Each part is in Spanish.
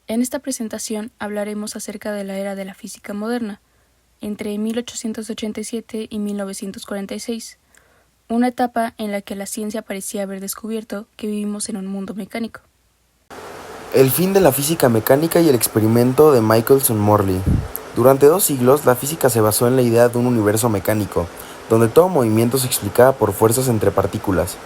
En esta presentación hablaremos acerca de la era de la física moderna, entre 1887 y 1946, una etapa en la que la ciencia parecía haber descubierto que vivimos en un mundo mecánico. El fin de la física mecánica y el experimento de Michelson-Morley. Durante 2 siglos, la física se basó en la idea de un universo mecánico, donde todo movimiento se explicaba por fuerzas entre partículas.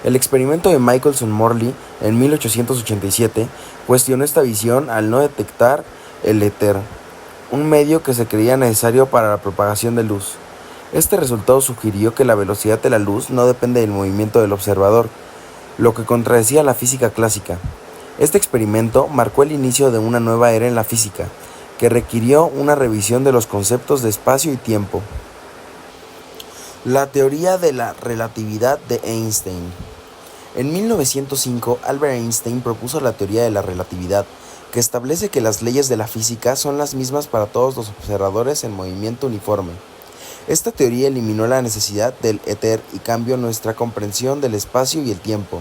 El experimento de Michelson-Morley en 1887 cuestionó esta visión al no detectar el éter, un medio que se creía necesario para la propagación de luz. Este resultado sugirió que la velocidad de la luz no depende del movimiento del observador, lo que contradecía la física clásica. Este experimento marcó el inicio de una nueva era en la física, que requirió una revisión de los conceptos de espacio y tiempo. La teoría de la relatividad de Einstein. En 1905, Albert Einstein propuso la teoría de la relatividad, que establece que las leyes de la física son las mismas para todos los observadores en movimiento uniforme. Esta teoría eliminó la necesidad del éter y cambió nuestra comprensión del espacio y el tiempo,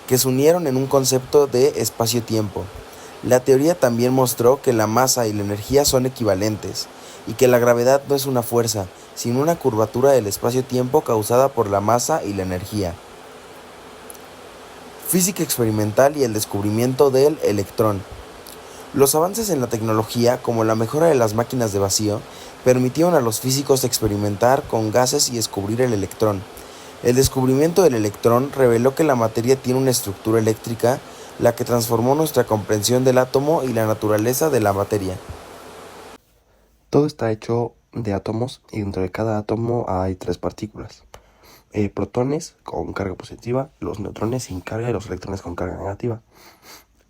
que se unieron en un concepto de espacio-tiempo. La teoría también mostró que la masa y la energía son equivalentes, y que la gravedad no es una fuerza, sino una curvatura del espacio-tiempo causada por la masa y la energía. Física experimental y el descubrimiento del electrón. Los avances en la tecnología, como la mejora de las máquinas de vacío, permitieron a los físicos experimentar con gases y descubrir el electrón. El descubrimiento del electrón reveló que la materia tiene una estructura eléctrica, la que transformó nuestra comprensión del átomo y la naturaleza de la materia. Todo está hecho de átomos y dentro de cada átomo hay 3 partículas. Protones con carga positiva, los neutrones sin carga y los electrones con carga negativa.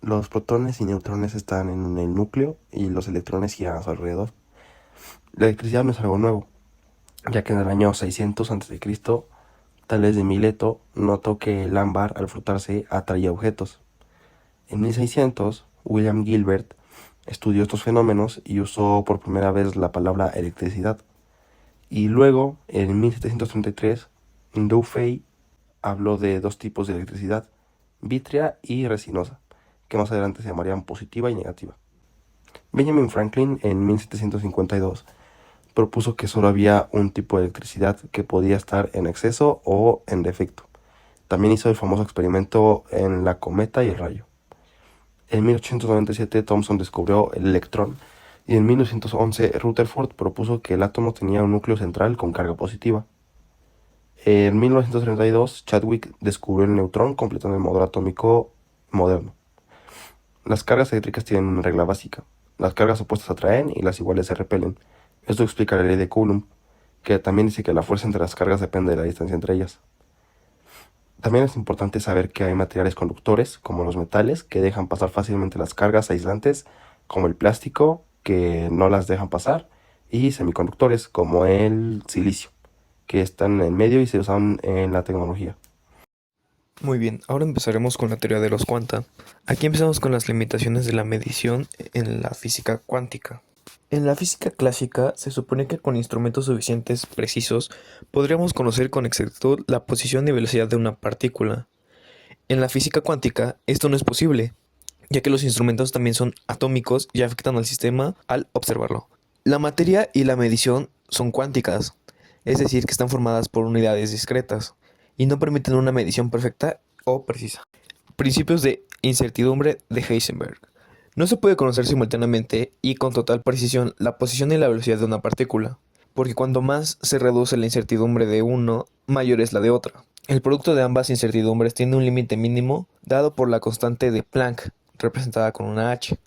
Los protones y neutrones están en el núcleo y los electrones giran a su alrededor. La electricidad no es algo nuevo, ya que en el año 600 a.C., Tales de Mileto notó que el ámbar al frotarse atraía objetos. En 1600, William Gilbert estudió estos fenómenos y usó por primera vez la palabra electricidad. Y luego, en 1733, Dufay habló de 2 tipos de electricidad, vítrea y resinosa, que más adelante se llamarían positiva y negativa. Benjamin Franklin, en 1752, propuso que solo había un tipo de electricidad que podía estar en exceso o en defecto. También hizo el famoso experimento en la cometa y el rayo. En 1897 Thomson descubrió el electrón y en 1911 Rutherford propuso que el átomo tenía un núcleo central con carga positiva. En 1932 Chadwick descubrió el neutrón completando el modelo atómico moderno. Las cargas eléctricas tienen una regla básica. Las cargas opuestas atraen y las iguales se repelen. Esto explica la ley de Coulomb, que también dice que la fuerza entre las cargas depende de la distancia entre ellas. También es importante saber que hay materiales conductores, como los metales, que dejan pasar fácilmente las cargas aislantes, como el plástico, que no las dejan pasar, y semiconductores, como el silicio, que están en el medio y se usan en la tecnología. Muy bien, ahora empezaremos con la teoría de los cuanta. Aquí empezamos con las limitaciones de la medición en la física cuántica. En la física clásica se supone que con instrumentos suficientes precisos podríamos conocer con exactitud la posición y velocidad de una partícula. En la física cuántica esto no es posible, ya que los instrumentos también son atómicos y afectan al sistema al observarlo. La materia y la medición son cuánticas, es decir, que están formadas por unidades discretas y no permiten una medición perfecta o precisa. Principios de incertidumbre de Heisenberg. No se puede conocer simultáneamente y con total precisión la posición y la velocidad de una partícula, porque cuanto más se reduce la incertidumbre de uno, mayor es la de otra. El producto de ambas incertidumbres tiene un límite mínimo dado por la constante de Planck, representada con una h.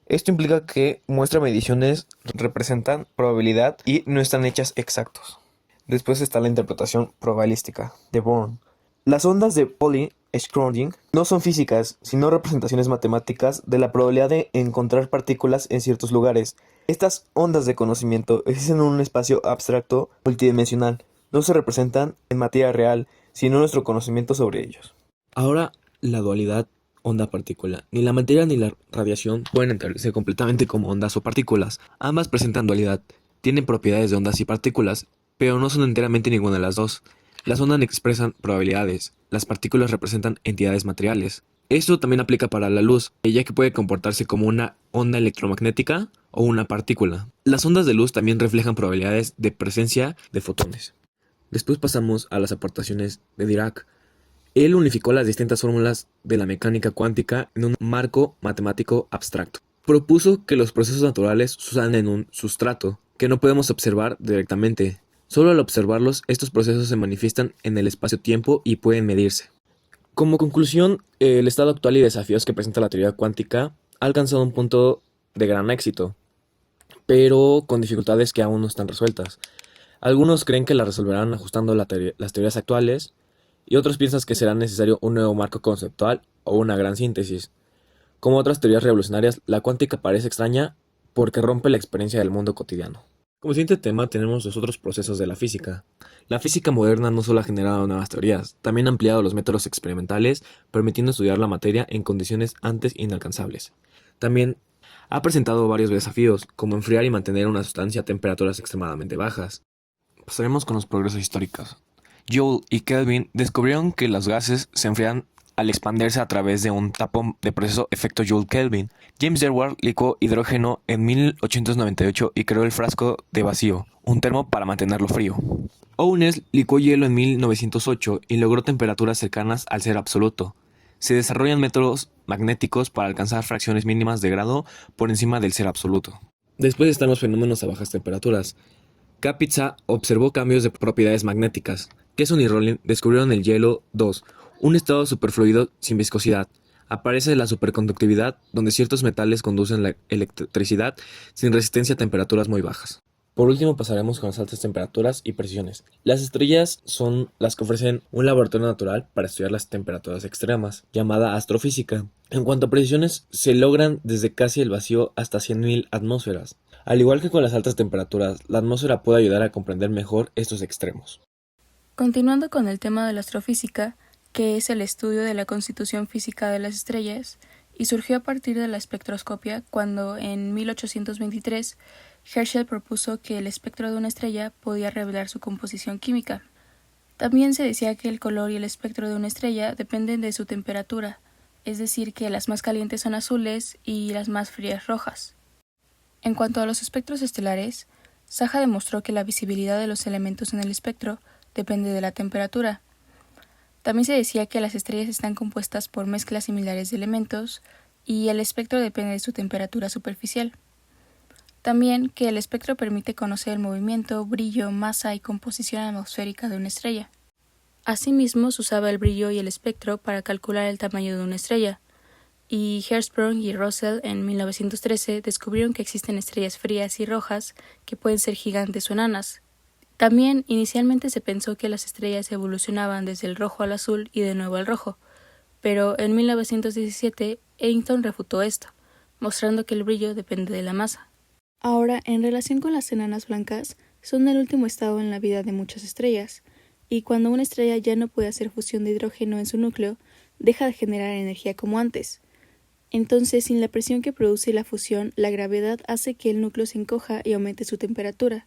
Esto implica que muestras mediciones representan probabilidad y no están hechas exactos. Después está la interpretación probabilística de Born. Las ondas de Pauli-Schrödinger no son físicas, sino representaciones matemáticas de la probabilidad de encontrar partículas en ciertos lugares. Estas ondas de conocimiento existen en un espacio abstracto multidimensional. No se representan en materia real, sino nuestro conocimiento sobre ellos. Ahora, la dualidad onda-partícula. Ni la materia ni la radiación pueden entenderse completamente como ondas o partículas. Ambas presentan dualidad, tienen propiedades de ondas y partículas, pero no son enteramente ninguna de las dos. Las ondas expresan probabilidades, las partículas representan entidades materiales. Esto también aplica para la luz, ya que puede comportarse como una onda electromagnética o una partícula. Las ondas de luz también reflejan probabilidades de presencia de fotones. Después pasamos a las aportaciones de Dirac. Él unificó las distintas fórmulas de la mecánica cuántica en un marco matemático abstracto. Propuso que los procesos naturales sucedan en un sustrato, que no podemos observar directamente. Solo al observarlos, estos procesos se manifiestan en el espacio-tiempo y pueden medirse. Como conclusión, el estado actual y desafíos que presenta la teoría cuántica ha alcanzado un punto de gran éxito, pero con dificultades que aún no están resueltas. Algunos creen que la resolverán ajustando las teorías actuales, y otros piensan que será necesario un nuevo marco conceptual o una gran síntesis. Como otras teorías revolucionarias, la cuántica parece extraña porque rompe la experiencia del mundo cotidiano. Como siguiente tema tenemos los otros procesos de la física. La física moderna no solo ha generado nuevas teorías, también ha ampliado los métodos experimentales, permitiendo estudiar la materia en condiciones antes inalcanzables. También ha presentado varios desafíos, como enfriar y mantener una sustancia a temperaturas extremadamente bajas. Pasaremos con los progresos históricos. Joule y Kelvin descubrieron que los gases se enfrían al expandirse a través de un tapón de proceso efecto Joule-Kelvin. James Dewar licuó hidrógeno en 1898 y creó el frasco de vacío, un termo para mantenerlo frío. Owens licuó hielo en 1908 y logró temperaturas cercanas al cero absoluto. Se desarrollan métodos magnéticos para alcanzar fracciones mínimas de grado por encima del cero absoluto. Después están los fenómenos a bajas temperaturas. Kapitsa observó cambios de propiedades magnéticas. Kesson y Rowling descubrieron el hielo 2, un estado superfluido sin viscosidad. Aparece la superconductividad, donde ciertos metales conducen la electricidad sin resistencia a temperaturas muy bajas. Por último pasaremos con las altas temperaturas y presiones. Las estrellas son las que ofrecen un laboratorio natural para estudiar las temperaturas extremas, llamada astrofísica. En cuanto a presiones, se logran desde casi el vacío hasta 100.000 atmósferas. Al igual que con las altas temperaturas, la atmósfera puede ayudar a comprender mejor estos extremos. Continuando con el tema de la astrofísica, que es el estudio de la constitución física de las estrellas, y surgió a partir de la espectroscopia cuando, en 1823, Herschel propuso que el espectro de una estrella podía revelar su composición química. También se decía que el color y el espectro de una estrella dependen de su temperatura, es decir, que las más calientes son azules y las más frías rojas. En cuanto a los espectros estelares, Saja demostró que la visibilidad de los elementos en el espectro depende de la temperatura. También se decía que las estrellas están compuestas por mezclas similares de elementos y el espectro depende de su temperatura superficial. También que el espectro permite conocer el movimiento, brillo, masa y composición atmosférica de una estrella. Asimismo, se usaba el brillo y el espectro para calcular el tamaño de una estrella, y Hertzsprung y Russell en 1913 descubrieron que existen estrellas frías y rojas que pueden ser gigantes o enanas. También, inicialmente se pensó que las estrellas evolucionaban desde el rojo al azul y de nuevo al rojo, pero en 1917 Eddington refutó esto, mostrando que el brillo depende de la masa. Ahora, en relación con las enanas blancas, son el último estado en la vida de muchas estrellas, y cuando una estrella ya no puede hacer fusión de hidrógeno en su núcleo, deja de generar energía como antes. Entonces, sin la presión que produce la fusión, la gravedad hace que el núcleo se encoja y aumente su temperatura.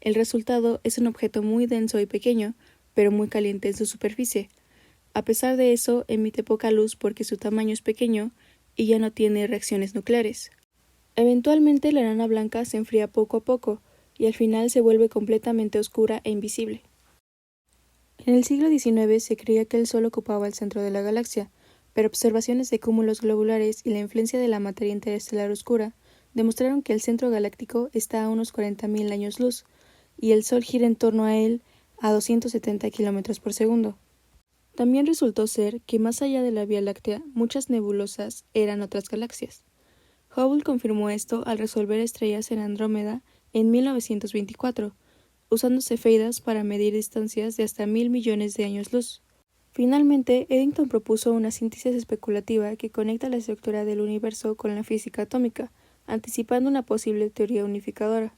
El resultado es un objeto muy denso y pequeño, pero muy caliente en su superficie. A pesar de eso, emite poca luz porque su tamaño es pequeño y ya no tiene reacciones nucleares. Eventualmente la enana blanca se enfría poco a poco y al final se vuelve completamente oscura e invisible. En el siglo XIX se creía que el Sol ocupaba el centro de la galaxia, pero observaciones de cúmulos globulares y la influencia de la materia interestelar oscura demostraron que el centro galáctico está a unos 40.000 años luz, y el Sol gira en torno a él a 270 km por segundo. También resultó ser que más allá de la Vía Láctea, muchas nebulosas eran otras galaxias. Hubble confirmó esto al resolver estrellas en Andrómeda en 1924, usando cefeidas para medir distancias de hasta 1.000 millones de años luz. Finalmente, Eddington propuso una síntesis especulativa que conecta la estructura del universo con la física atómica, anticipando una posible teoría unificadora.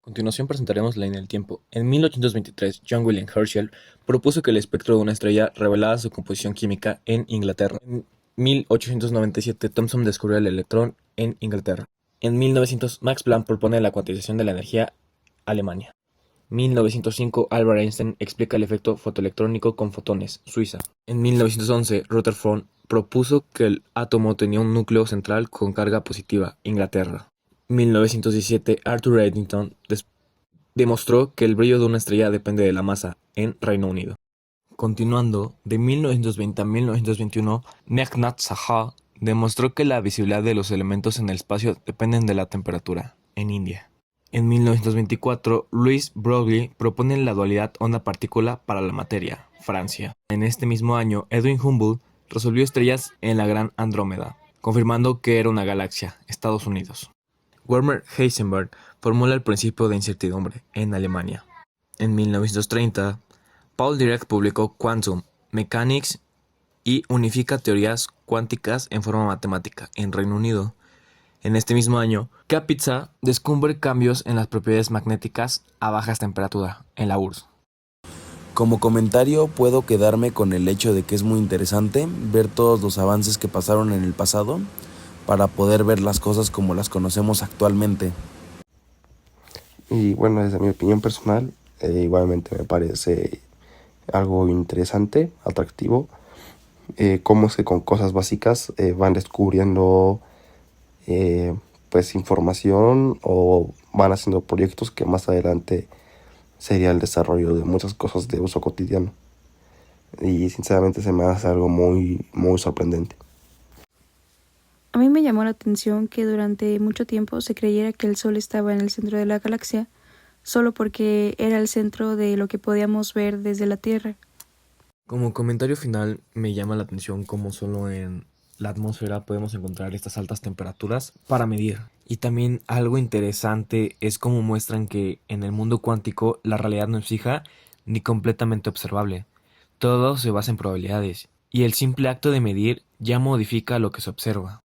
A continuación presentaremos la línea del tiempo. En 1823, John William Herschel propuso que el espectro de una estrella revelaba su composición química en Inglaterra. En 1897, Thomson descubrió el electrón en Inglaterra. En 1900, Max Planck propone la cuantización de la energía, Alemania. 1905, Albert Einstein explica el efecto fotoelectrónico con fotones, Suiza. En 1911, Rutherford propuso que el átomo tenía un núcleo central con carga positiva, Inglaterra. 1917, Arthur Eddington demostró que el brillo de una estrella depende de la masa, en Reino Unido. Continuando, de 1920 a 1921, Meghnad Saha demostró que la visibilidad de los elementos en el espacio dependen de la temperatura, en India. En 1924, Louis Broglie propone la dualidad onda-partícula para la materia, Francia. En este mismo año, Edwin Hubble resolvió estrellas en la Gran Andrómeda, confirmando que era una galaxia, Estados Unidos. Werner Heisenberg formula el principio de incertidumbre, en Alemania. En 1930, Paul Dirac publicó Quantum Mechanics y unifica teorías cuánticas en forma matemática, en Reino Unido. En este mismo año, Kapitsa descubre cambios en las propiedades magnéticas a bajas temperaturas, en la URSS. Como comentario, puedo quedarme con el hecho de que es muy interesante ver todos los avances que pasaron en el pasado para poder ver las cosas como las conocemos actualmente. Y bueno, desde mi opinión personal, igualmente me parece algo interesante, atractivo, cómo es que con cosas básicas van descubriendo pues información o van haciendo proyectos que más adelante sería el desarrollo de muchas cosas de uso cotidiano. Y sinceramente se me hace algo muy, muy sorprendente. A mí me llamó la atención que durante mucho tiempo se creyera que el Sol estaba en el centro de la galaxia, solo porque era el centro de lo que podíamos ver desde la Tierra. Como comentario final, me llama la atención cómo solo en la atmósfera podemos encontrar estas altas temperaturas para medir. Y también algo interesante es cómo muestran que en el mundo cuántico la realidad no es fija ni completamente observable. Todo se basa en probabilidades, y el simple acto de medir ya modifica lo que se observa.